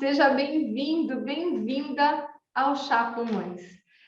seja bem-vindo, bem-vinda ao Chá com Mães.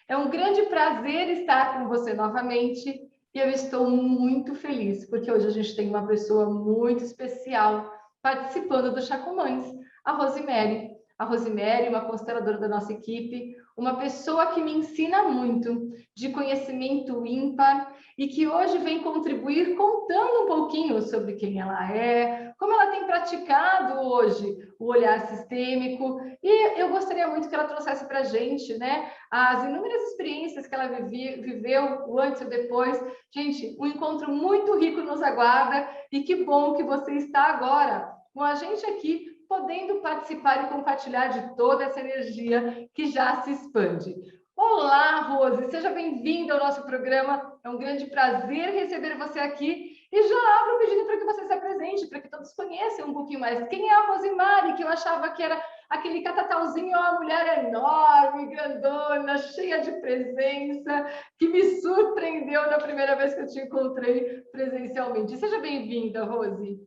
É um grande prazer estar com você novamente e eu estou muito feliz, porque hoje a gente tem uma pessoa muito especial participando do Chá com Mães, a Rosemary. A Rosemary, uma consteladora da nossa equipe, uma pessoa que me ensina muito, de conhecimento ímpar, e que hoje vem contribuir contando um pouquinho sobre quem ela é, como ela tem praticado hoje o olhar sistêmico, e eu gostaria muito que ela trouxesse para a gente, né, as inúmeras experiências que ela viveu, o antes e o depois. Gente, um encontro muito rico nos aguarda, e que bom que você está agora com a gente aqui, podendo participar e compartilhar de toda essa energia que já se expande. Olá, Rose, seja bem-vinda ao nosso programa. É um grande prazer receber você aqui. E já abro pedindo para que você se apresente, para que todos conheçam um pouquinho mais. Quem é a Rosemary, que eu achava que era aquele catatauzinho, uma mulher enorme, grandona, cheia de presença, que me surpreendeu na primeira vez que eu te encontrei presencialmente. Seja bem-vinda, Rose.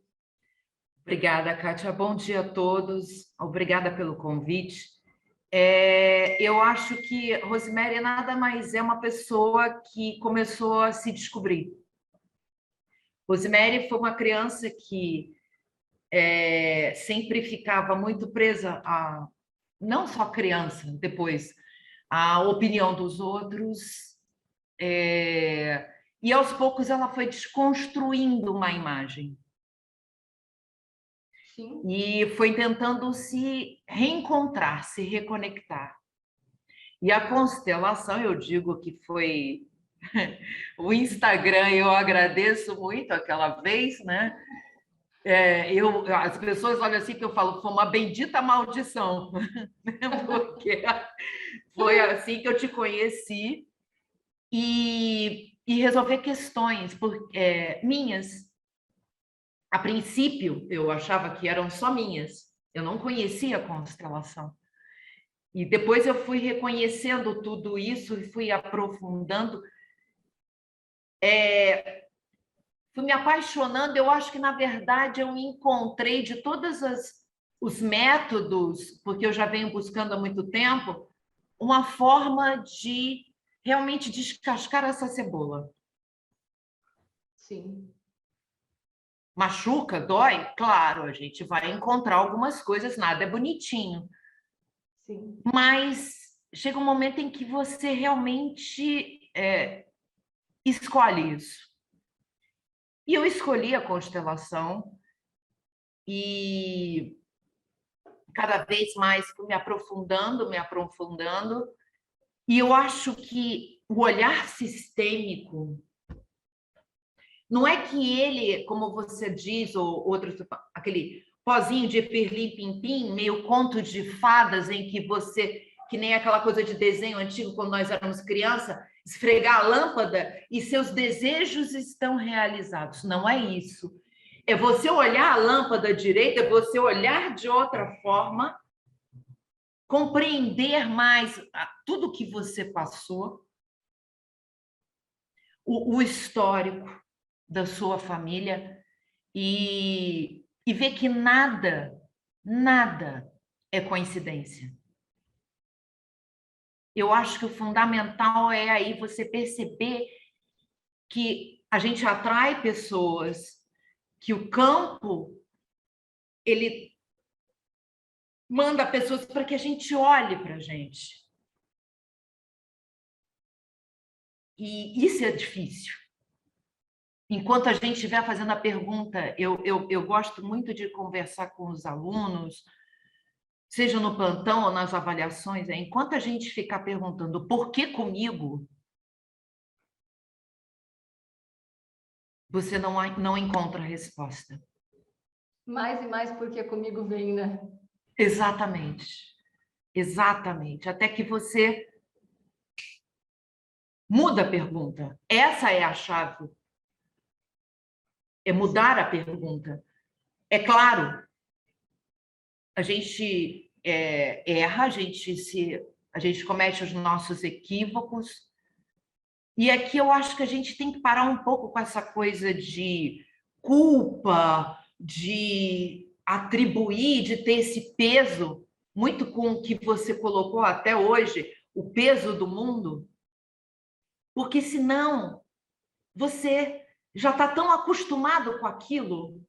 Obrigada, Kátia. Bom dia a todos. Obrigada pelo convite. Eu acho que Rosemary nada mais é uma pessoa que começou a se descobrir. Rosemary foi uma criança que sempre ficava muito presa a, não só criança, depois, a opinião dos outros. E aos poucos ela foi desconstruindo uma imagem. Sim. E foi tentando se reencontrar, se reconectar. E a constelação, eu digo que foi o Instagram, eu agradeço muito aquela vez, né? As pessoas olham assim que eu falo, foi uma bendita maldição, porque foi assim que eu te conheci e resolver questões minhas. A princípio, eu achava que eram só minhas. Eu não conhecia a constelação. E depois eu fui reconhecendo tudo isso e fui aprofundando. Fui me apaixonando. Eu acho que, na verdade, eu encontrei de todos os métodos, porque eu já venho buscando há muito tempo, uma forma de realmente descascar essa cebola. Sim. Machuca, dói? Claro, a gente vai encontrar algumas coisas, nada é bonitinho. Sim. Mas chega um momento em que você realmente escolhe isso. E eu escolhi a constelação e cada vez mais fui me aprofundando, e eu acho que o olhar sistêmico não é que ele, como você diz, ou outros, aquele pozinho de pirlim-pim-pim, meio conto de fadas, em que você, que nem aquela coisa de desenho antigo, quando nós éramos criança, esfregar a lâmpada e seus desejos estão realizados. Não é isso. É você olhar a lâmpada direita, é você olhar de outra forma, compreender mais tudo que você passou, o histórico da sua família e ver que nada é coincidência. Eu acho que o fundamental é aí você perceber que a gente atrai pessoas, que o campo ele manda pessoas para que a gente olhe para a gente. E isso é difícil. Enquanto a gente estiver fazendo a pergunta, eu gosto muito de conversar com os alunos, seja no plantão ou nas avaliações, enquanto a gente ficar perguntando por que comigo, você não encontra a resposta. Mais e mais porque comigo vem, né? Exatamente. Exatamente. Até que você muda a pergunta. Essa é a chave. É mudar a pergunta. É claro, a gente erra, a gente comete os nossos equívocos. E aqui eu acho que a gente tem que parar um pouco com essa coisa de culpa, de atribuir, de ter esse peso. muito com o que você colocou até hoje, o peso do mundo, porque senão você já está tão acostumado com aquilo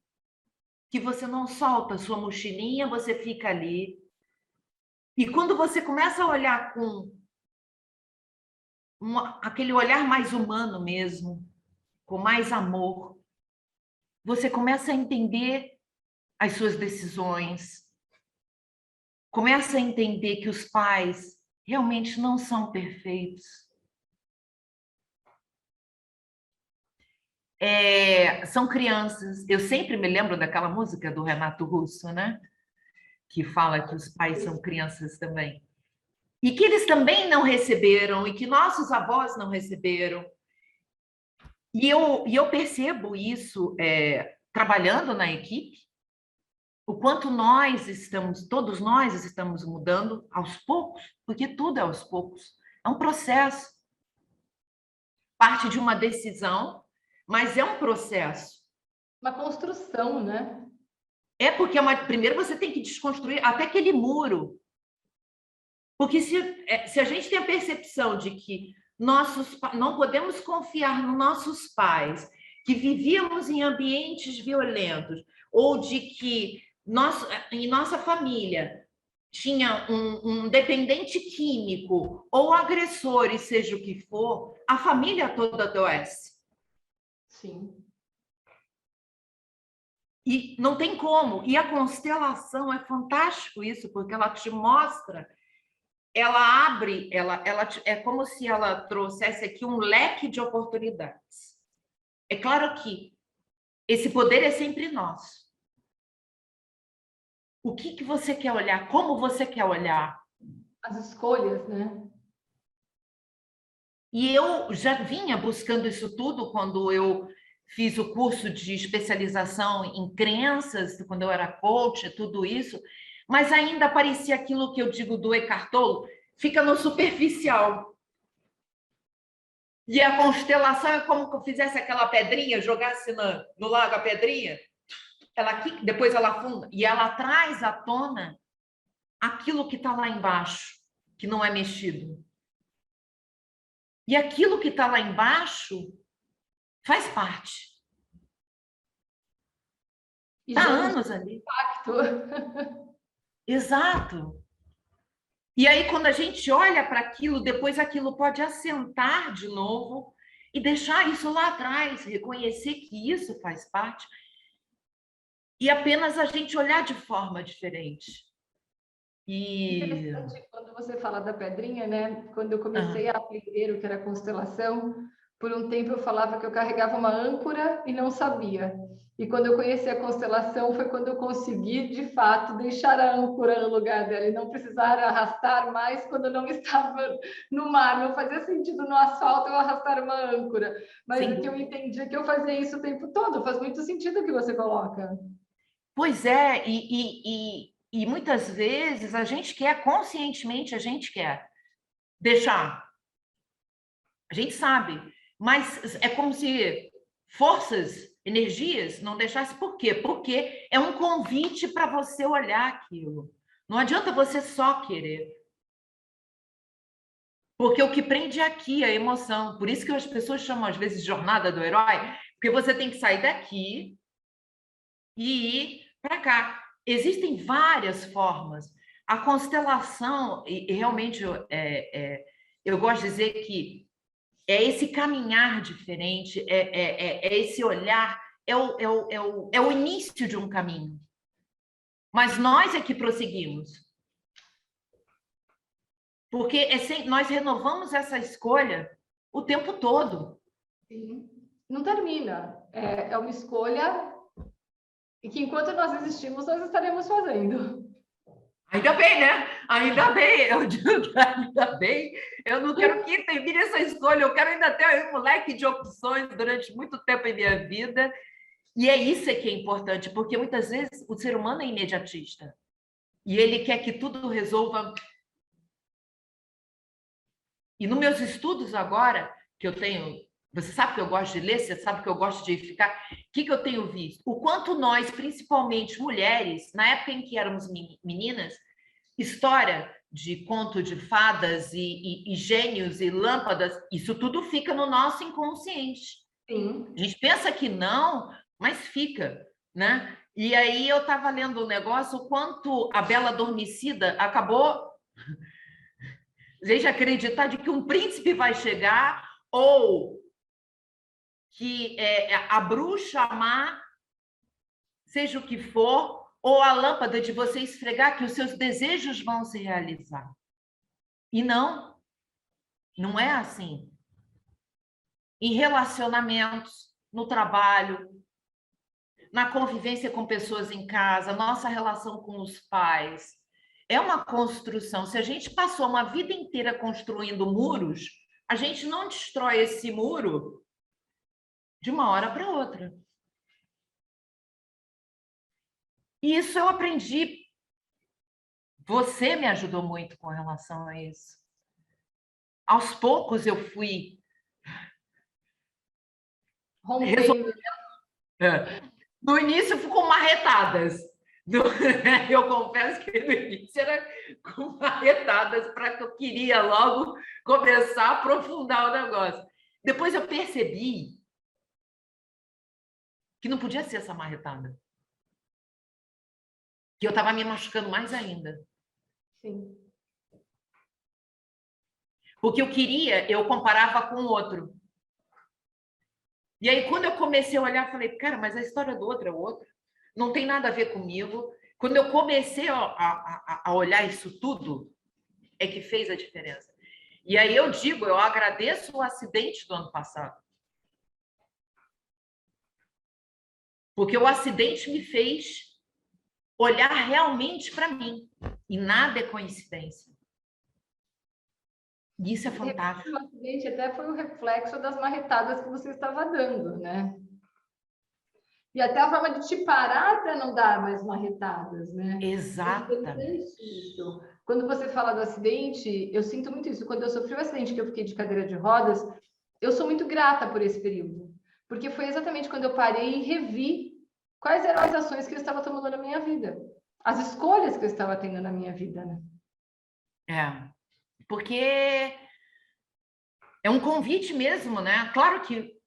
que você não solta a sua mochilinha, você fica ali. E quando você começa a olhar com aquele olhar mais humano mesmo, com mais amor, você começa a entender as suas decisões, começa a entender que os pais realmente não são perfeitos. São crianças. Eu sempre me lembro daquela música do Renato Russo, né? Que fala que os pais são crianças também. E que eles também não receberam, e que nossos avós não receberam. E eu percebo isso trabalhando na equipe, o quanto todos nós estamos mudando aos poucos, porque tudo é aos poucos. É um processo. Parte de uma decisão, mas é um processo. Uma construção, né? Porque primeiro você tem que desconstruir até aquele muro. Porque se a gente tem a percepção de que não podemos confiar nos nossos pais, que vivíamos em ambientes violentos, ou de que em nossa família tinha um dependente químico ou agressor, e seja o que for, a família toda adoece. Sim. E não tem como. E a constelação é fantástico isso, porque ela te mostra, ela abre, é como se ela trouxesse aqui um leque de oportunidades. É claro que esse poder é sempre nosso. O que você quer olhar? Como você quer olhar? As escolhas, né? E eu já vinha buscando isso tudo quando eu fiz o curso de especialização em crenças, quando eu era coach, tudo isso, mas ainda parecia aquilo que eu digo do Eckhart Tolle, fica no superficial. E a constelação é como que eu fizesse aquela pedrinha, jogasse no lago a pedrinha, depois ela afunda, e ela traz à tona aquilo que está lá embaixo, que não é mexido. E aquilo que está lá embaixo faz parte. Está anos ali. Impacto. Exato. E aí, quando a gente olha para aquilo, depois aquilo pode assentar de novo e deixar isso lá atrás, reconhecer que isso faz parte e apenas a gente olhar de forma diferente. Interessante quando você fala da pedrinha, né? Quando eu comecei a aprender o que era constelação, por um tempo eu falava que eu carregava uma âncora e não sabia. E quando eu conheci a constelação foi quando eu consegui, de fato, deixar a âncora no lugar dela e não precisar arrastar mais quando eu não estava no mar. Não fazia sentido no asfalto eu arrastar uma âncora. Mas o que eu entendi é que eu fazia isso o tempo todo. Faz muito sentido o que você coloca. Pois é, e muitas vezes a gente quer, conscientemente, a gente quer deixar. A gente sabe, mas é como se forças, energias não deixassem. Por quê? Porque é um convite para você olhar aquilo. Não adianta você só querer. Porque o que prende é aqui a emoção. Por isso que as pessoas chamam, às vezes, de jornada do herói, porque você tem que sair daqui e ir para cá. Existem várias formas. A constelação, e realmente eu gosto de dizer que é esse caminhar diferente, é esse olhar, é o início de um caminho. Mas nós é que prosseguimos. Porque nós renovamos essa escolha o tempo todo. Sim. Não termina. É uma escolha e que enquanto nós existimos, nós estaremos fazendo. Ainda bem, né? Ainda bem, eu digo que ainda bem. Eu não quero que termine essa escolha, eu quero ainda ter um moleque de opções durante muito tempo em minha vida. E é isso que é importante, porque muitas vezes o ser humano é imediatista. E ele quer que tudo resolva. E nos meus estudos agora, que eu tenho, você sabe que eu gosto de ler, você sabe que eu gosto de ficar, o que eu tenho visto? O quanto nós, principalmente mulheres, na época em que éramos meninas, história de conto de fadas e gênios e lâmpadas, isso tudo fica no nosso inconsciente. Sim. A gente pensa que não, mas fica, né? E aí eu estava lendo um negócio, o quanto a Bela Adormecida acabou a gente acreditar de que um príncipe vai chegar ou que a bruxa má, seja o que for, ou a lâmpada de você esfregar, que os seus desejos vão se realizar. E não, não é assim. Em relacionamentos, no trabalho, na convivência com pessoas em casa, nossa relação com os pais, é uma construção. Se a gente passou uma vida inteira construindo muros, a gente não destrói esse muro de uma hora para outra. E isso eu aprendi. Você me ajudou muito com relação a isso. Aos poucos eu fui Rompendo. No início com marretadas. Eu confesso que no início era com marretadas para que eu queria logo começar a aprofundar o negócio. Depois eu percebi que não podia ser essa marretada. Que eu estava me machucando mais ainda. Sim. Porque eu queria, eu comparava com o outro. E aí, quando eu comecei a olhar, falei, cara, mas a história do outro é outra. Não tem nada a ver comigo. Quando eu comecei a olhar isso tudo, é que fez a diferença. E aí eu digo, eu agradeço o acidente do ano passado. Porque o acidente me fez olhar realmente para mim. E nada é coincidência. E isso é fantástico. O acidente até foi o reflexo das marretadas que você estava dando, né? E até a forma de te parar para não dar mais marretadas, né? Exatamente. Isso. Quando você fala do acidente, eu sinto muito isso. Quando eu sofri o acidente que eu fiquei de cadeira de rodas, eu sou muito grata por esse período. Porque foi exatamente quando eu parei e revi quais eram as ações que eu estava tomando na minha vida. As escolhas que eu estava tendo na minha vida, né? Porque é um convite mesmo, né? Claro que,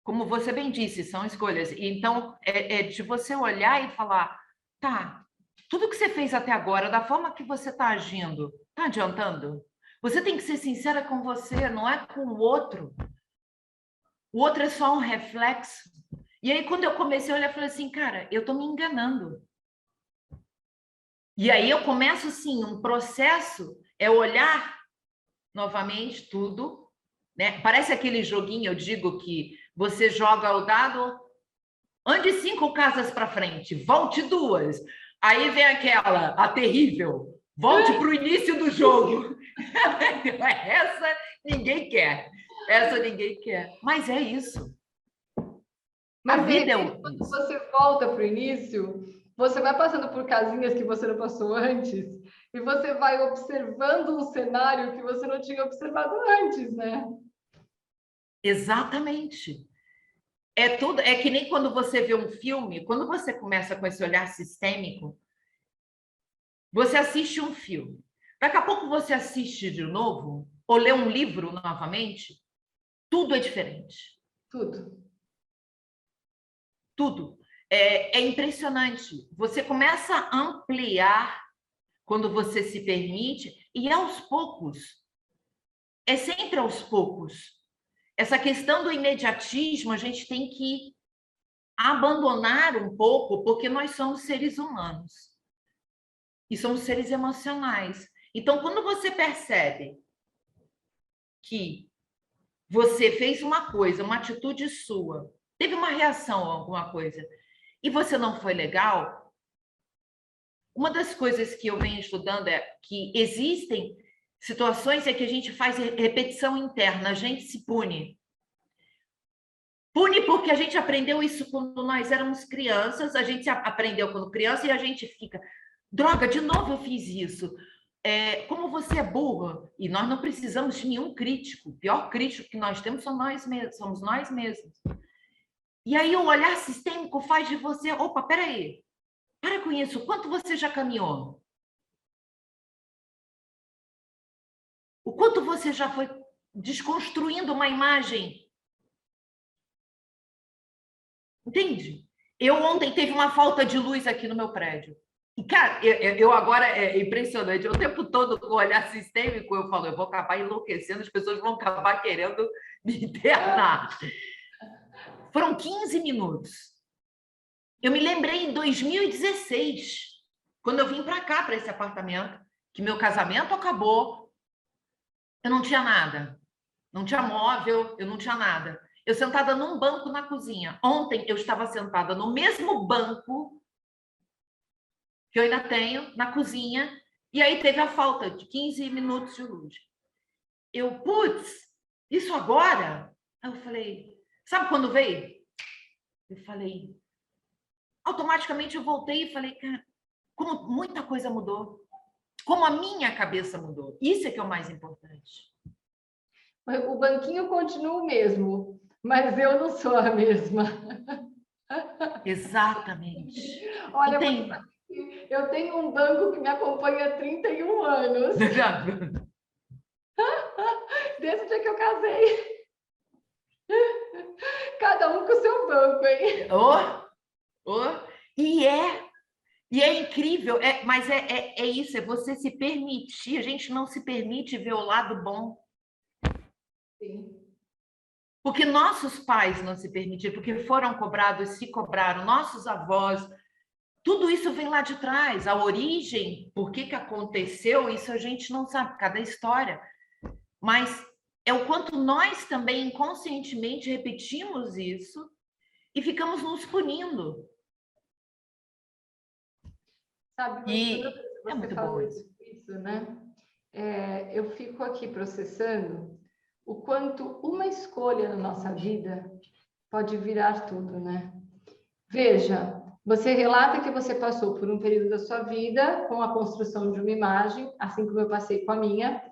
como você bem disse, são escolhas. Então, é de você olhar e falar, tá, tudo que você fez até agora, da forma que você está agindo, está adiantando? Você tem que ser sincera com você, não é com o outro. O outro é só um reflexo. E aí, quando eu comecei a olhar, eu falei assim, cara, eu estou me enganando. E aí eu começo, assim, um processo, é olhar novamente tudo, né? Parece aquele joguinho, eu digo, que você joga o dado, ande 5 casas para frente, volte 2. Aí vem aquela, a terrível, volte para o início do jogo. Essa ninguém quer. Essa ninguém quer. Mas é isso. Mas a vida é quando você volta para o início, você vai passando por casinhas que você não passou antes e você vai observando um cenário que você não tinha observado antes, né? Exatamente. É tudo, é que nem quando você vê um filme, quando você começa com esse olhar sistêmico, você assiste um filme. Daqui a pouco você assiste de novo, ou lê um livro novamente, tudo é diferente. Tudo. Tudo. É impressionante. Você começa a ampliar quando você se permite, e aos poucos, é sempre aos poucos. Essa questão do imediatismo, a gente tem que abandonar um pouco, porque nós somos seres humanos. E somos seres emocionais. Então, quando você percebe que você fez uma coisa, uma atitude sua, teve uma reação a alguma coisa, e você não foi legal, uma das coisas que eu venho estudando é que existem situações em que a gente faz repetição interna, a gente se pune. Pune porque a gente aprendeu isso quando nós éramos crianças, a gente aprendeu quando criança e a gente fica, droga, de novo eu fiz isso. Como você é burra, e nós não precisamos de nenhum crítico, o pior crítico que nós temos somos nós mesmos. E aí o olhar sistêmico faz de você, opa, peraí, Para com isso. Quanto você já caminhou? O quanto você já foi desconstruindo uma imagem? Entende? Eu ontem teve uma falta de luz aqui no meu prédio. E, cara, eu agora é impressionante. O tempo todo, com o olhar sistêmico, eu falo, eu vou acabar enlouquecendo, as pessoas vão acabar querendo me internar. Foram 15 minutos. Eu me lembrei em 2016, quando eu vim para cá, para esse apartamento, que meu casamento acabou, eu não tinha nada. Não tinha móvel, eu não tinha nada. Eu sentada num banco na cozinha. Ontem eu estava sentada no mesmo banco que eu ainda tenho na cozinha, e aí teve a falta de 15 minutos de luz. Eu, putz, isso agora? Aí eu falei, sabe quando veio? Eu falei, automaticamente eu voltei e falei, cara, como muita coisa mudou. Como a minha cabeça mudou. Isso é que é o mais importante. O banquinho continua o mesmo, mas eu não sou a mesma. Exatamente. Olha, eu tenho um banco que me acompanha há 31 anos. Desde o dia que eu casei. Cada um com o seu banco, hein? E é incrível, mas é isso, é você se permitir. A gente não se permite ver o lado bom. Sim. Porque nossos pais não se permitiram, porque foram cobrados, se cobraram, nossos avós. Tudo isso vem lá de trás. A origem, por que aconteceu, isso a gente não sabe, cada história. Mas é o quanto nós também inconscientemente repetimos isso e ficamos nos punindo. Sabe, E você é muito bom isso. né? Eu fico aqui processando o quanto uma escolha na nossa vida pode virar tudo, né? Veja, você relata que você passou por um período da sua vida com a construção de uma imagem, assim como eu passei com a minha,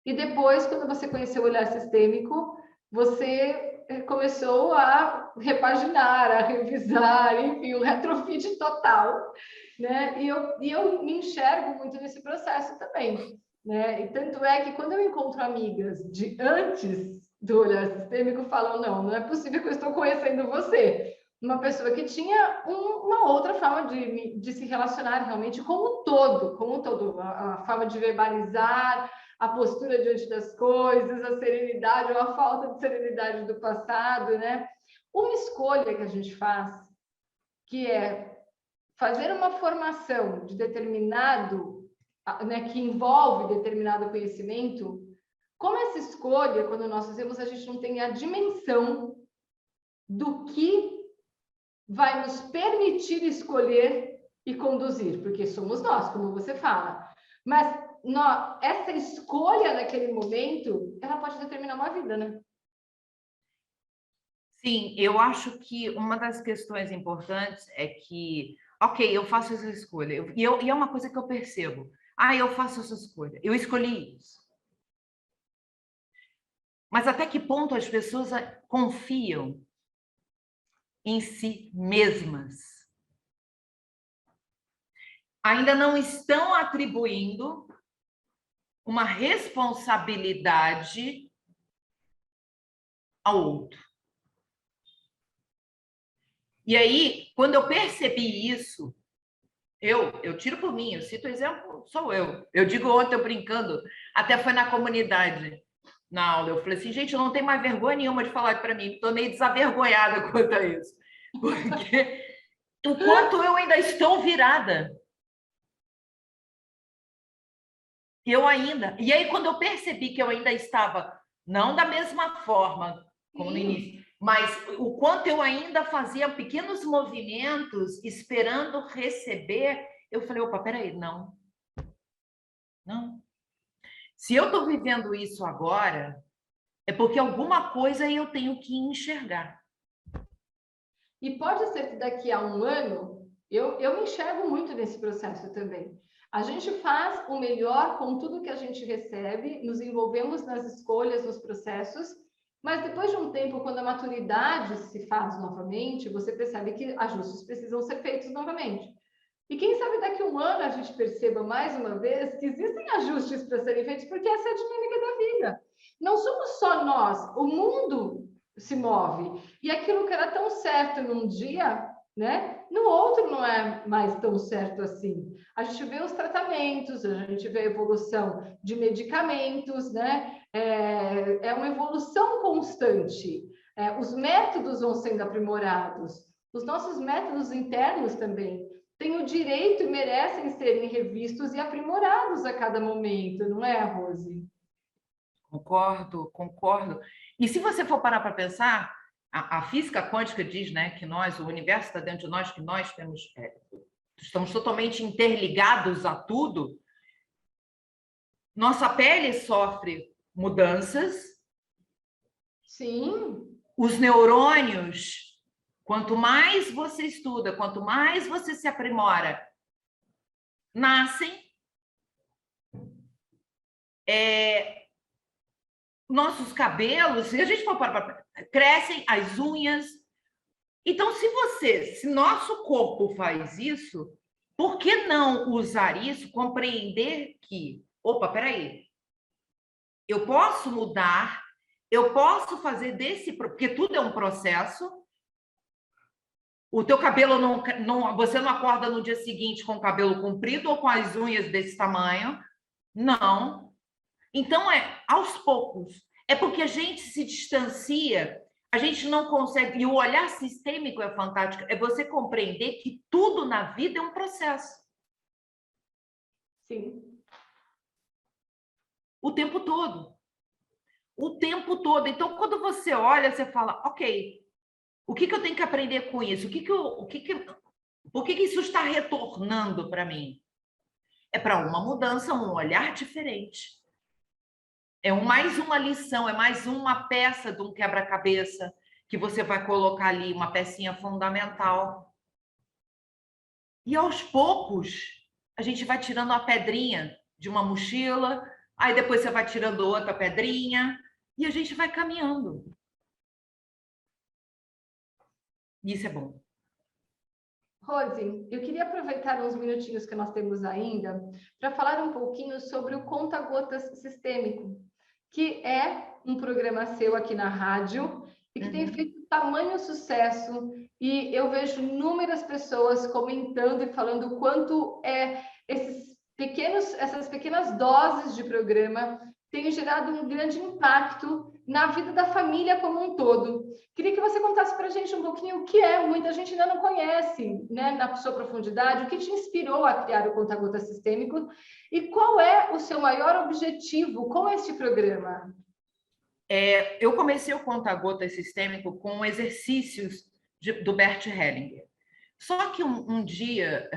e depois, quando você conheceu o olhar sistêmico, você começou a repaginar, a revisar, enfim, um retrofit total, né? E eu me enxergo muito nesse processo também, né? E tanto é que quando eu encontro amigas de antes do olhar sistêmico, falam, não é possível que eu estou conhecendo você. Uma pessoa que tinha uma outra forma de se relacionar realmente como um todo, a forma de verbalizar, a postura diante das coisas, a serenidade ou a falta de serenidade do passado, né? Uma escolha que a gente faz, que é fazer uma formação de determinado, né, que envolve determinado conhecimento, como essa escolha, quando nós fazemos, a gente não tem a dimensão do que vai nos permitir escolher e conduzir, porque somos nós, como você fala. Mas essa escolha naquele momento, ela pode determinar uma vida, né? Sim, eu acho que uma das questões importantes é que, ok, eu faço essa escolha, e é uma coisa que eu percebo. Eu faço essa escolha, eu escolhi isso. Mas até que ponto as pessoas confiam em si mesmas? Ainda não estão atribuindo uma responsabilidade ao outro. E aí, quando eu percebi isso, eu tiro por mim, eu cito o exemplo, sou eu. Eu digo ontem, eu brincando, até foi na comunidade, na aula, eu falei assim, gente, eu não tenho mais vergonha nenhuma de falar para mim, estou meio desavergonhada quanto a isso. Porque o quanto eu ainda estou virada. Eu ainda. E aí, quando eu percebi que eu ainda estava, não da mesma forma como no início, mas o quanto eu ainda fazia pequenos movimentos esperando receber, eu falei, opa, peraí, não. Não. Se eu estou vivendo isso agora, é porque alguma coisa eu tenho que enxergar. E pode ser que daqui a um ano, eu me enxergo muito nesse processo também. A gente faz o melhor com tudo que a gente recebe, nos envolvemos nas escolhas, nos processos, mas depois de um tempo, quando a maturidade se faz novamente, você percebe que ajustes precisam ser feitos novamente. E quem sabe daqui a um ano a gente perceba mais uma vez que existem ajustes para serem feitos, porque essa é a dinâmica da vida. Não somos só nós, o mundo se move. E aquilo que era tão certo num dia, né? No outro não é mais tão certo assim. A gente vê os tratamentos, a gente vê a evolução de medicamentos, né? É uma evolução constante. Os métodos vão sendo aprimorados, os nossos métodos internos também têm o direito e merecem serem revistos e aprimorados a cada momento, não é, Rose? Concordo, concordo. E se você for parar para pensar, a física quântica diz, né, que nós, o universo está dentro de nós, que nós temos, estamos totalmente interligados a tudo. Nossa pele sofre mudanças. Sim. Os neurônios, quanto mais você estuda, quanto mais você se aprimora, nascem. Nossos cabelos, se a gente for crescem as unhas. Então, se nosso corpo faz isso, por que não usar isso, compreender que, opa, peraí, eu posso mudar, eu posso fazer porque tudo é um processo. O teu cabelo você não acorda no dia seguinte com o cabelo comprido ou com as unhas desse tamanho. Não. Então, aos poucos. É porque a gente se distancia, a gente não consegue. E o olhar sistêmico é fantástico. É você compreender que tudo na vida é um processo. Sim. O tempo todo. O tempo todo. Então, quando você olha, você fala, ok, o que eu tenho que aprender com isso? Por que isso está retornando para mim? É para uma mudança, um olhar diferente. É mais uma lição, é mais uma peça de um quebra-cabeça que você vai colocar ali, uma pecinha fundamental. E aos poucos, a gente vai tirando uma pedrinha de uma mochila, aí depois você vai tirando outra pedrinha, e a gente vai caminhando. Isso é bom. Rose, eu queria aproveitar uns minutinhos que nós temos ainda para falar um pouquinho sobre o Conta-Gotas Sistêmico, que é um programa seu aqui na rádio e que tem feito tamanho sucesso. E eu vejo inúmeras pessoas comentando e falando o quanto essas pequenas doses de programa têm gerado um grande impacto na vida da família como um todo. Queria que você contasse para a gente um pouquinho o que é, muita gente ainda não conhece, né, na sua profundidade, o que te inspirou a criar o Conta-Gota Sistêmico e qual é o seu maior objetivo com este programa? Eu comecei o Conta-Gota Sistêmico com exercícios do Bert Hellinger. Só que um dia,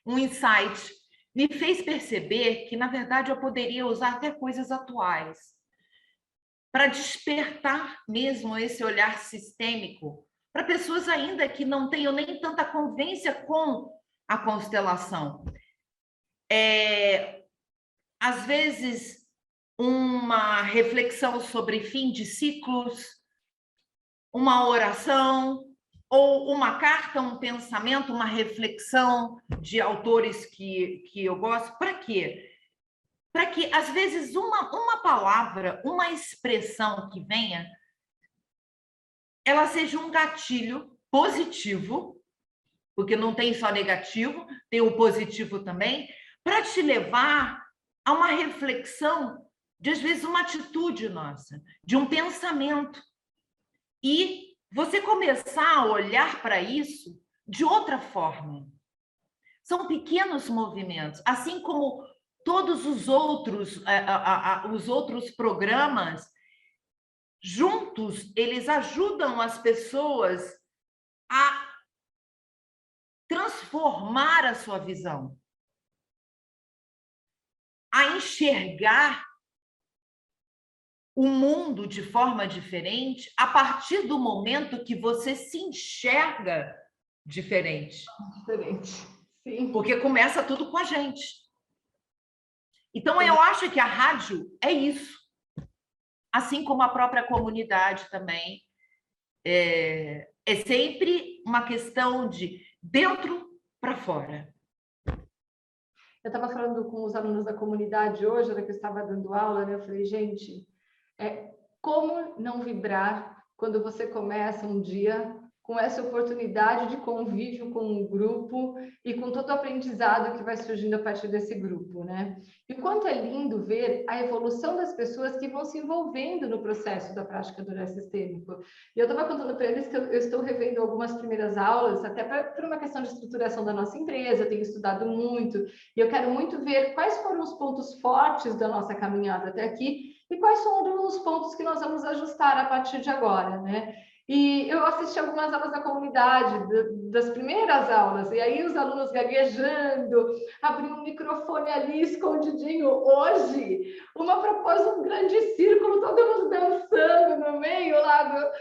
um insight me fez perceber que, na verdade, eu poderia usar até coisas atuais para despertar mesmo esse olhar sistêmico para pessoas ainda que não tenham nem tanta convivência com a constelação. Às vezes, uma reflexão sobre fim de ciclos, uma oração, ou uma carta, um pensamento, uma reflexão de autores que eu gosto. Para quê? Para que, às vezes, uma palavra, uma expressão que venha, ela seja um gatilho positivo, porque não tem só negativo, tem o positivo também, para te levar a uma reflexão de, às vezes, uma atitude nossa, de um pensamento. E você começar a olhar para isso de outra forma. São pequenos movimentos, assim como todos os outros programas, juntos, eles ajudam as pessoas a transformar a sua visão, a enxergar o mundo de forma diferente a partir do momento que você se enxerga diferente. Diferente, sim. Porque começa tudo com a gente. Então, eu acho que a rádio é isso. Assim como a própria comunidade também. É sempre uma questão de, dentro para fora. Eu estava falando com os alunos da comunidade hoje, hora que eu estava dando aula, né? Eu falei, gente, como não vibrar quando você começa um dia com essa oportunidade de convívio com um grupo e com todo o aprendizado que vai surgindo a partir desse grupo, né? E o quanto é lindo ver a evolução das pessoas que vão se envolvendo no processo da prática do olhar sistêmico. E eu estava contando para eles que eu estou revendo algumas primeiras aulas, até por uma questão de estruturação da nossa empresa, eu tenho estudado muito, e eu quero muito ver quais foram os pontos fortes da nossa caminhada até aqui e quais são os pontos que nós vamos ajustar a partir de agora, né? E eu assisti algumas aulas da comunidade, das primeiras aulas, e aí os alunos gaguejando, abrindo um microfone ali escondidinho. Hoje, uma propôs um grande círculo, todo mundo dançando no meio lá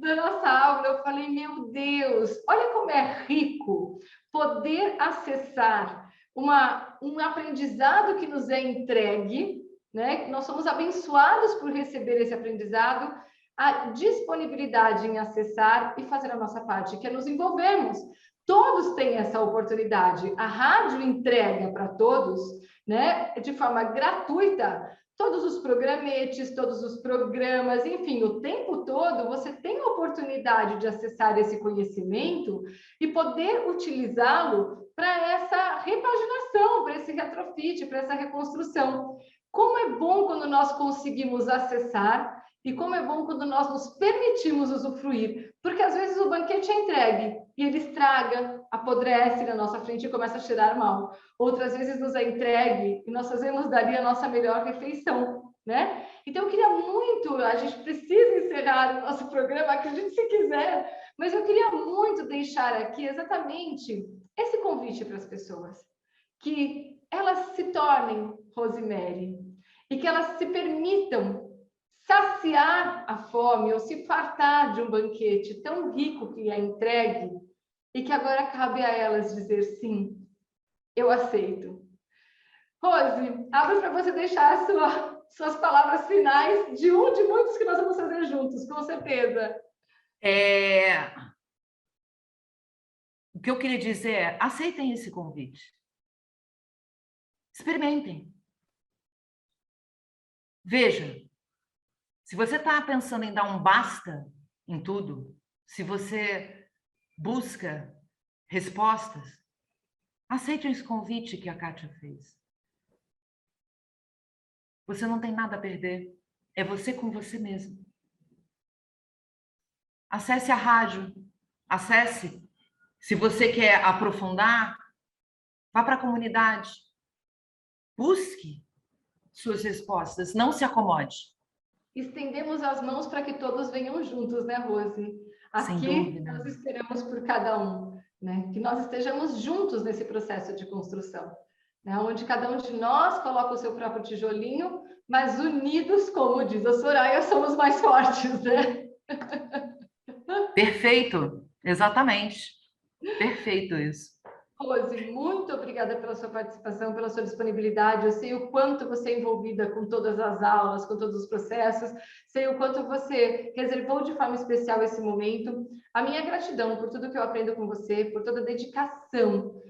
da nossa aula. Eu falei, meu Deus, olha como é rico poder acessar um aprendizado que nos é entregue, né? Nós somos abençoados por receber esse aprendizado, a disponibilidade em acessar e fazer a nossa parte, que é nos envolvermos. Todos têm essa oportunidade. A rádio entrega para todos, né, de forma gratuita, todos os programetes, todos os programas, enfim, o tempo todo você tem a oportunidade de acessar esse conhecimento e poder utilizá-lo para essa repaginação, para esse retrofit, para essa reconstrução. Como é bom quando nós conseguimos acessar e como é bom quando nós nos permitimos usufruir, porque às vezes o banquete é entregue e ele estraga, apodrece na nossa frente e começa a cheirar mal. Outras vezes nos é entregue e nós fazemos dali a nossa melhor refeição, né? Então eu queria muito, a gente precisa encerrar o nosso programa, acredite se quiser, mas eu queria muito deixar aqui exatamente esse convite para as pessoas, que elas se tornem Rosemary e que elas se permitam saciar a fome ou se fartar de um banquete tão rico que é entregue e que agora cabe a elas dizer sim, eu aceito. Rose, abro para você deixar suas palavras finais de muitos que nós vamos fazer juntos, com certeza. O que eu queria dizer é, aceitem esse convite. Experimentem. Veja, se você está pensando em dar um basta em tudo, se você busca respostas, aceite esse convite que a Kátia fez. Você não tem nada a perder. É você com você mesmo. Acesse a rádio. Acesse. Se você quer aprofundar, vá para a comunidade. Busque suas respostas. Não se acomode. Estendemos as mãos para que todos venham juntos, né, Rose? Aqui nós esperamos por cada um, né? Que nós estejamos juntos nesse processo de construção, né? Onde cada um de nós coloca o seu próprio tijolinho, mas unidos, como diz a Soraya, somos mais fortes, né? Perfeito, exatamente. Perfeito isso. Rose, muito obrigada pela sua participação, pela sua disponibilidade. Eu sei o quanto você é envolvida com todas as aulas, com todos os processos. Sei o quanto você reservou de forma especial esse momento. A minha gratidão por tudo que eu aprendo com você, por toda a dedicação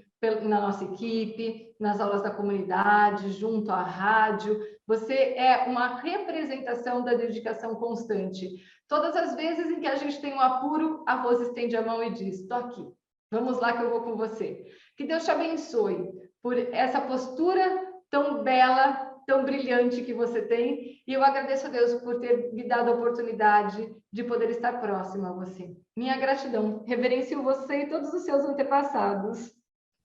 na nossa equipe, nas aulas da comunidade, junto à rádio. Você é uma representação da dedicação constante. Todas as vezes em que a gente tem um apuro, a Rose estende a mão e diz, estou aqui. Vamos lá que eu vou com você. Que Deus te abençoe por essa postura tão bela, tão brilhante que você tem. E eu agradeço a Deus por ter me dado a oportunidade de poder estar próxima a você. Minha gratidão. Reverencio você e todos os seus antepassados.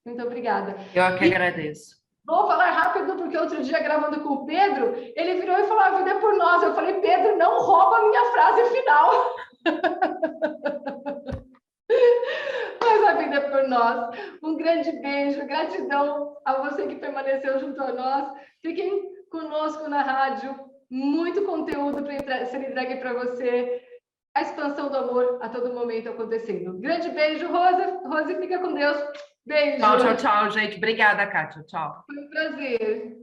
Muito obrigada. Eu é que agradeço. Vou falar rápido, porque outro dia, gravando com o Pedro, ele virou e falou, a vida é por nós. Eu falei, Pedro, não rouba a minha frase final. Mas a vida é por nós. Um grande beijo, gratidão a você que permaneceu junto a nós. Fiquem conosco na rádio. Muito conteúdo para ser entregue para você. A expansão do amor a todo momento acontecendo. Grande beijo, Rosa. Rose, fica com Deus. Beijo. Tchau, tchau, tchau, gente. Obrigada, Kátia. Tchau. Foi um prazer.